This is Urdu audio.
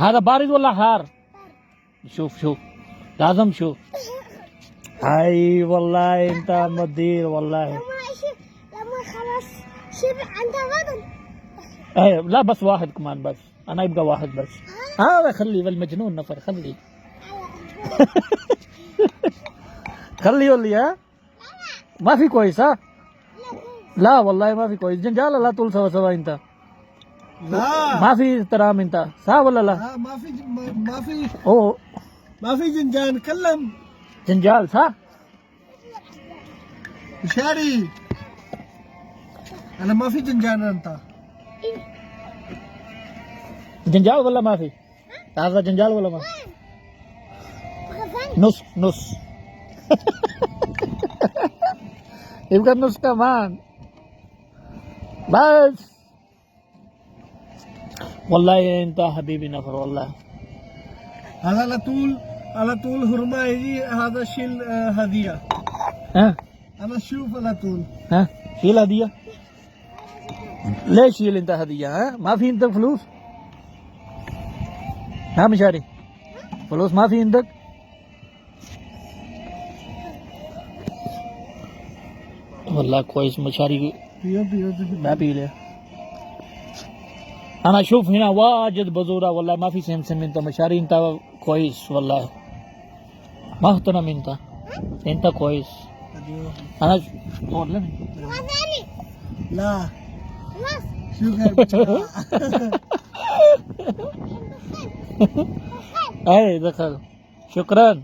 هذا بارد ولا حار؟ شوف شوف لازم شوف. هاي والله انت مدير والله. لما خلاص شبع انت غضب. ايه لا بس واحد كمان، بس انا يبقى واحد بس. هذا خلي بالمجنون نفر خلي. خلي يولي ها ما في كويس ها. لا والله ما في كويس. جنجال لا طول سوا سوا انت. لا ما في احترام انت صح ولا لا؟ ما في اوه ما في جنجان كلم جنجال صح. مشاري انا ما في جنجان انت جنجال ولا ما في؟ هذا جنجال ولا ما؟ نص نص. يبقى النص كمان بس. والله انت حبيبي نفر والله. هذا على طول هرما يجي هذا شيل هديه. ها انا شوف على طول ها شيل هدية. ليش شيل انت هدية؟ ها ما في عندك فلوس؟ ها مشاري فلوس ما في عندك؟ والله كويس مشاري. بيو ما بي ليه. انا اشوف هنا واجد بزوره والله ما في سمسم انت مشاري. انت كويس والله محترم انت كويس. انا غزالي لا خلاص. شو اي دخل. شكرا.